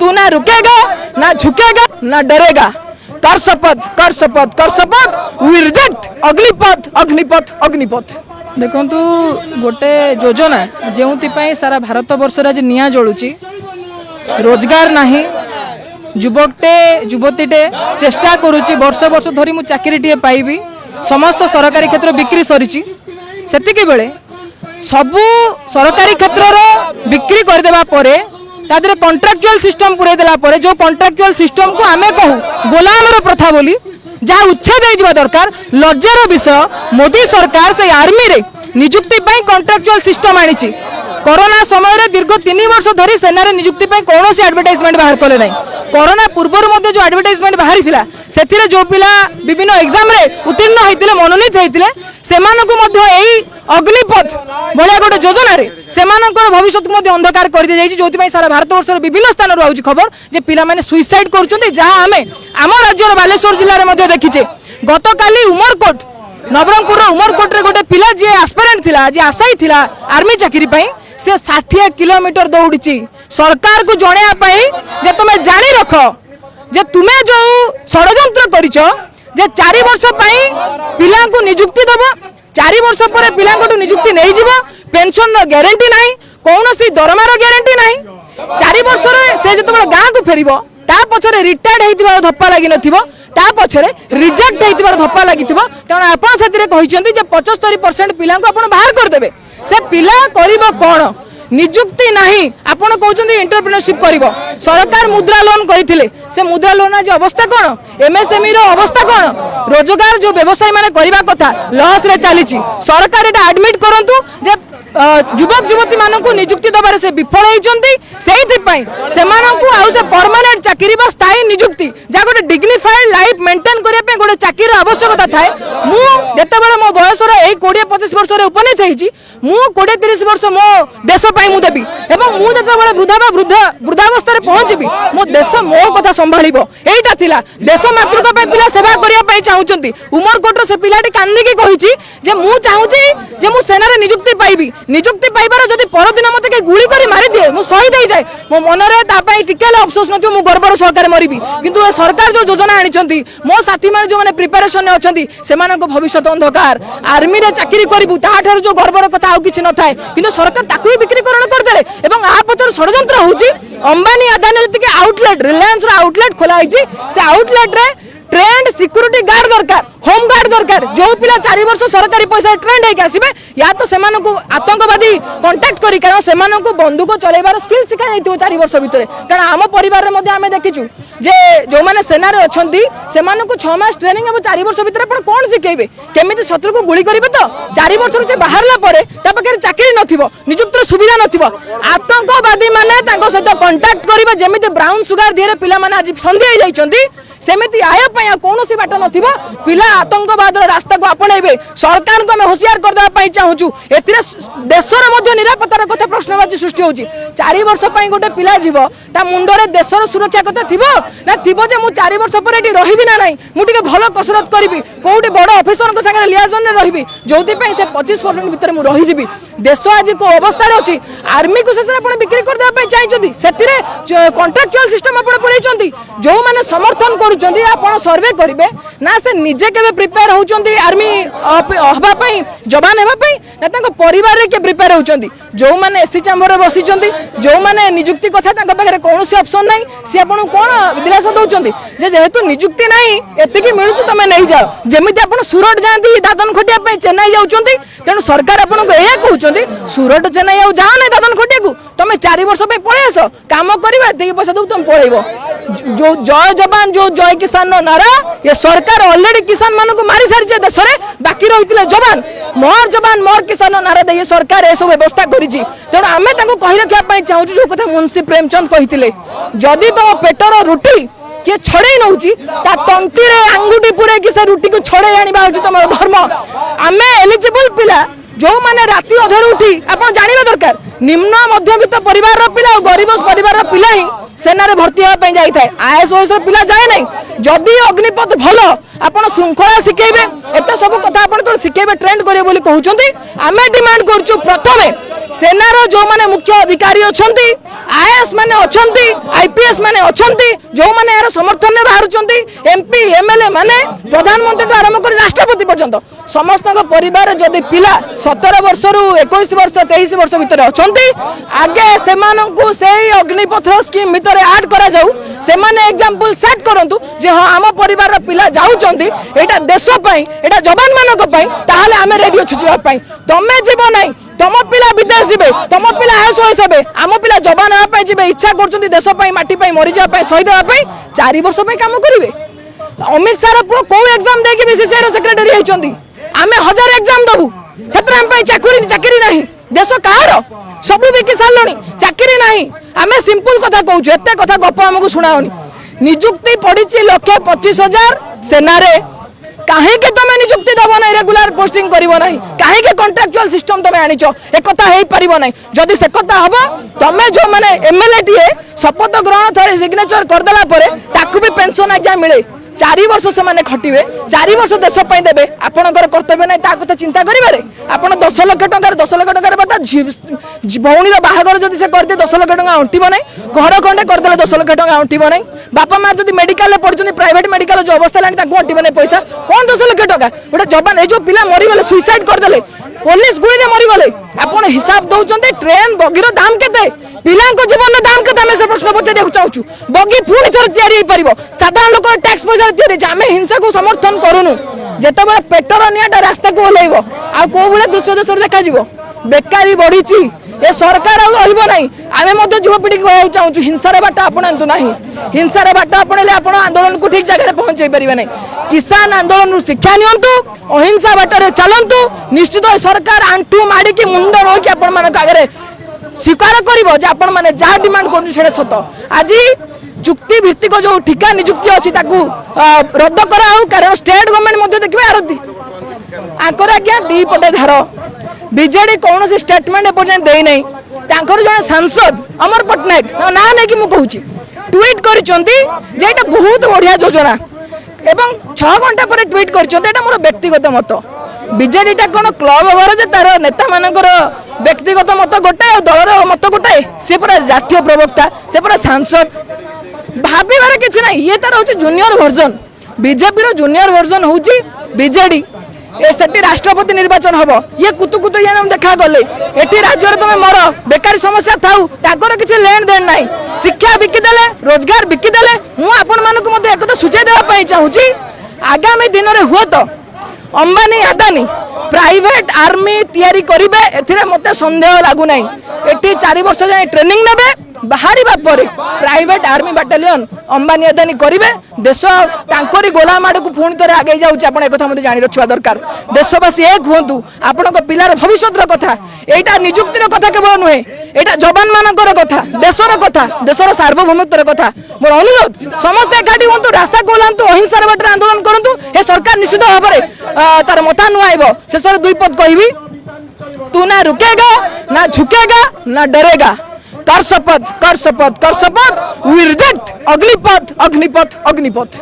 तू ना रुकेगा ना झुकेगा ना डरेगा। कर शपथ कर शपथ कर शपथ वी रिजेक्ट अग्निपथ अग्निपथ अग्निपथ। देखु गोटे योजना जो सारा भारत वर्ष आज निआ जलुची रोजगार नहीं युवकटे युवतीटे चेष्टा करुच्ची वर्ष वर्ष धरी मु चाकरी पाइबी समस्त सरकारी क्षेत्र बिक्री सरी सेतिकी बेले सबू सरकारी क्षेत्र बिक्री करदेवा परे तादरे कॉन्ट्रैक्चुअल सिस्टम पुरे देला परे जो कॉन्ट्रैक्चुअल सिस्टम को आमे कहू गोलामर प्रथा बोली जहाँ उच्छेद हो दरकार लज्जार विषय मोदी सरकार से आर्मी रे नियुक्ति कॉन्ट्रैक्चुअल सिस्टम आनी कोरोना समय दीर्घ 3 वर्ष धरी सेना नियुक्ति कौन एडवर्टाइजमेंट बाहर कले ना कोरोना पूर्व जो एडवर्टाइजमेंट बाहरी से जो पिला विभिन्न एग्जाम रे उत्तीर्ण होते मनोनीत होते से अग्निपथ भाया गोटे योजना से भविष्य को अंधकार कर दी जाइए जो सारा भारत वर्ष विभिन्न स्थान आउछ खबर जे पिला माने सुइसाइड करुछन्ते जहाँ आम आम राज्यर बालेश्वर जिले में देखीचे गत काली उमरकोट नवरंगपुर उमरकोट रे गोटे पिला जी एस्पिरेंट थिला जी आशाई थिला आर्मी चाकरी पई से 60 किलोमीटर दौड़ी सरकार को जणया पई जे तुमे जानी रख जे तुमे जो षडयंत्र करिछ जे 4 वर्ष पई पिला को नियुक्ति दबो 4 वर्ष पर पिला को नियुक्ति नहीं जीवो पेंशन रो गारंटी नहीं कौनसी दरमार गारंटी नहीं 4 वर्ष रे से जतबे गाँ को फेरिबो ता पछरे रिटायर्ड हेतिबा धप्पा लागि नथिबो ता पछरे रिजेक्ट हेतिबार धप्पा लागिथिबो कारण आपण सेतिरे कहिसेंती जे 75% पिला को आपण बाहर कर देबे से पिला करिवो कोन नियुक्ति नहीं आपण कहउछन्ती एंटरप्रेन्योरशिप करिवो सरकार मुद्रा लोन करिथिले से मुद्रा लोन आज अवस्था कोन एमएसएमई रो अवस्था कोन रोजगार जो व्यवसाय माने करिवा कथा लॉस रे चलीची सरकार एटा एडमिट करंतु जे युवक युवती मानक नियुक्ति दबार से विफल होती से परमानेंट चाकरी स्थायी नियुक्ति जहाँ गोटे डिग्निफाइड लाइफ मेंटेन करने गोटे चाकरी आवश्यकता थाए मुझे मो बयस 20-25 वर्ष उपनीत होती 20-30 वर्ष मो देश मु देवी मुझे वृद्धावस्था पहुंची मो देश मो कथा संभाल यहीटा देश मातृका पिला सेवा करने चाहूँगी उमरकोटर से पिलाटी कांदिकी कही मुझे चाहूँगी सेना नियुक्ति पाइबी नियुक्ति पाइबार जदि परदिन मत के गुली करी मारी दिए मु शहीद हो जाए मो मन में टिके अफसोस न मु गर्वर सहकार मरबी किंतु सरकार जो योजना आनी मो साथी मान जो मैंने प्रिपेरेसन अच्छा से भविष्य अंधकार आर्मी रे चाकरी करूँ ताठार जो गर्वर कथा आउ कि न थाए कि सरकार ताकू बिक्रीकरण करदे और आ पचर षड्यंत्र होची अंबानी अदानी जी आउटलेट रिलायंस आउटलेट खोलाई से आउटलेट रे ट्रेंड सिक्योरिटी गार्ड दरकार होम गार्ड दरकार जो पिला 4 वर्ष सरकारी पैसा ट्रेंड होके आसबे या तो सेमानन को आतंकवादी कांटेक्ट करी कारण सेमानन को बंदूक चलाइबार स्किल सिखा जाइतो 4 वर्ष भितर कारण आम परिवार रे आमे देखिछु जे जो माने सेना रे अछंती सेमानन को 6 मास ट्रेनिंग अब 4 वर्ष भितर आपण कोन सिखेबे केमिति शत्रु को गुली करिवे तो 4 वर्ष से बाहरला परे ता पके चाकरी नथिबो नियुक्ति सुविधा नथिबो आतंकवादी माने तांको सहित कांटेक्ट करिवे जेमिति ब्राउन सुगर दिरे पिला माने आज संधि हो जाइछंती सेमिति आया पया कोनोसी बाट नथिबो पिला आतंकवाद रास्ता को आपणेबे सरकार को हमें होशियार कर चाहूँ एथिरे देशर मध्य निरापत्तार कथा प्रश्नवाची सृष्टि होची 4 वर्ष पई गोटे पिला जीव ता मुंडरे देशर सुरक्षा कथा थिबो ना थिबो जे मु 4 वर्ष पर एटी रहिबि ना नाही मु टिके भलो कसरत करिबि कोउटी बड़ ऑफिसर को संगे लियाजन रे रहिबि जोति पई से 25% भीतर मु रहि जिबि देश आज को अवस्था रे अछि आर्मी को सेसरे आपण बिक्री कर देबा पई चाहिचोदी सेतिरे कॉन्ट्रैक्चुअल सिस्टम आपण परेचोंती जो माने समर्थन करूचोंती आपण सर्वे करिवे ना से निजे केबे प्रिपेयर होचोंती आर्मी हबा पई जवान हेबा पई ना ताको परिवार रे के प्रिपेयर होचोंती जो माने एसी चैम्बर रे बसिचोंती जो माने नियुक्ति कथा ताको पाखरे कोनोसी ऑप्शन नाही से आपण कोन दिलासा दउचोंती जे जेहेतु नियुक्ति नाही एतिकी मिलुछु तमे नै जाओ जेमिति आपण सुरत जानती दादन खटिया पई चेन्नई जाउचोंती तेनु सरकार आपण को एया कहउचोंती सुरत चेन्नई आउ जाओ नै दादन खटिया को तमे 4 वर्ष पई पळे आसो काम करबा एतिकी पैसा दउ तुम पळेइबो जो जय जवान जो जय किसान नो नारा ये सरकार ऑलरेडी किसान मान को मारी सारी देश में बाकी रही जवान मोर किसान नारा दे सरकार ए सब व्यवस्था करिछि तेणु आम कही रखा चाहूँ जो कथा मुंशी प्रेमचंद कही जदि तुम पेटर रुटी किए छड़े नौची ता तंती रे अंगुठी पुरे कि से रुटी को छड़े आनिबा होची तुम धर्म आमे एलिजिबल पिला जो माने राति अधर उठी आपण जानिबा दरकार निम्न मध्यवित्त परिवार पिला और गरीब परिवार पिला ही सेना रे भर्ती होगा जाई थाए आईएएस ओएस पिला जाए नहीं जदि अग्निपथ भलो आपण श्रृंखला शिखेबे एते सब कथा आपण तो शिखेबे ट्रेंड करिवे बोली कहउचंती आमे डिमांड करछु प्रथमे सेना रो जो माने मुख्य अधिकारी अछंती आईएएस माने अछंती आईपीएस माने माने अछंती जो माने यार समर्थन में बाहरुचंती एमपी एमएलए माने प्रधानमंत्री तो आरंभ कर राष्ट्रपति पर्यंत समस्त परिवार जदि पिला 17 वर्ष रु 21 वर्ष 23 वर्ष भितर अछंती आगे सेमानंकु सेही अग्निपथ स्कीम भितर ऐड करा जाऊ से माने एग्जांपल सेट करंतु जे हां आम परिवार पिला जाउचंती एटा देश पई एटा जवान मानक पई ताहाले आमे रेडी अछु जीवा पई तमे जीव नै तम पिला विदेश जीवे तम पिला आस हिसाब आम पिला जवान हाँ जी इच्छा कर देश माटी मरी जावाई शहीद हाँपाई 4 वर्ष काम करेंगे अमित शाह पुओ कौ एग्जाम देकी बीसीसीआई सेक्रेटरी होती आम 1000 एग्जाम दबू से चाकरी ना देश कहार सब बिकी सारे चाकरी ना आम सिंपल कथा कहूँ एत कथा गप आमको शुणाओनी निजुक्ति पड़ी 1,25,000 सेनारे कहीं तुम निजुक्ति दब ना रेगुलर पोस्टिंग करिवो नहीं कहीं कॉन्ट्रैक्चुअल सिस्टम तुम आनिच एक कथा हो पारिबो नहीं जदि से कथा हम तुम जो माने एमएलए टीए शपथ ग्रहण थरे सिग्नेचर करदेला परे ताकू भी पेंशन आज्ञा मिले 4 वर्ष से माने खटिबे 4 वर्ष देश पई देबे आपनकर कर्तव्य नै ता कथा चिंता करिबारे आपण 10 लाख टंकार बता भौणीर बाहागर जदि से करदे 10 लाख टंका अंटिबो नै घर खंडे करदेले 10 लाख टंका अंटिबो नै बापा मां जदि मेडिकल पढुचंदी प्राइवेट मेडिकल जो अवस्था लानी ताको अंटिबो नै पैसा कोन 10 लाख टंका गोटे जवान ए जो पिला मरि गले सुसाइड करदेले पुलिस गुली रे मरि गले आपण हिसाब दउचंदी ट्रेन बगीर दाम केते पिलांको जीवन दाम केते हमें से प्रश्न पचारिया चाहूँ बगी पुणी थोर तैयारी पारिबो साधारण लोक टैक्स पैसा तैयारी आम हिंसा को समर्थन करूनु जेतेबेले पेट्रोल नियाटा रास्ता को ओल्लैबो आ को बळे दृश्य देश देखा जिवो बेकारी बढ़ीची ए सरकार रहिबो नाही आमे मध्य युवपीढ़ी को कहू चाहूँ हिंसार बाट आपणांतु नाही हिंसार बाट आपणेले आपण आंदोलन को ठीक जगह पहुंचाई परिबे नाही किसान आंदोलन शिक्षा नियंतु अहिंसा बाटर चलंतु निश्चित सरकार आंठू माड़ी की मुंड रोकी आपण मानक आगे स्वीकार करिवो जे आपण माने जा डिमांड करछु सेडे सत आज चुक्ति भित्तिक जो ठिका नियुक्ति अच्छी रद्द करा कारण स्टेट गवर्नमेंट देखिए आरती आंकर आज्ञा दी पटे धार बीजेडी कौन स्टेटमेंट एपर्यंत दे नहीं जन सांसद अमर पट्टनायक ना नहीं कि मुझे ट्वीट कर बहुत बढ़िया योजना एवं 6 घंटा पर ट्वीट कर मोर व्यक्तिगत मत बीजेडी टा कौन क्लब घर जे तार नेता मानकर व्यक्तिगत मत गोटे दलर मत गोटे सी पूरा जातीय प्रवक्ता से पूरा सांसद भाविबार किसी ना ये तार हूँ junior version BJP junior version हूँ बीजेडी सेठी राष्ट्रपति निर्वाचन हम ये कुतु कुतु ये देखा गले एटी राज्य तुम मर बेकारी समस्या थाऊ ताकर किसी लेन देन ना शिक्षा बिकिदेले रोजगार बिकिदेले मुझे एक सूचय देवाई चाहूँगी आगामी दिन में हुए तो अंबानी अदानी प्राइवेट आर्मी तैयारी करेंगे एथिरे मते संदेह लगू ना एटी 4 वर्ष जाए ट्रेनिंग नेबे बाहर private army battalion Ambani Adani करेंगे देश तांकरी गोलाम आड़ को पुणी थे आगे जाऊँ एक जानी रखा दरकार देशवासी एक हूँ आपण पिलार भविष्य कथा यहाँ निजुक्तिर कथा केवल नुहे यहाँ जवान मानकर कथा देशर सार्वभौमत्वर कथा मोर अनुरोध समस्त एकाठी हूँ रास्ता को ओह्लांतु अहिंसार बाटर आंदोलन करूँ ये सरकार निश्चित भाव में तार मता नुआब शेष 2 पद कहबी तू ना रुकेगा ना झुकेगा ना डरेगा कर शपथ वी रिजेक्ट अग्निपथ अग्निपथ अग्निपथ।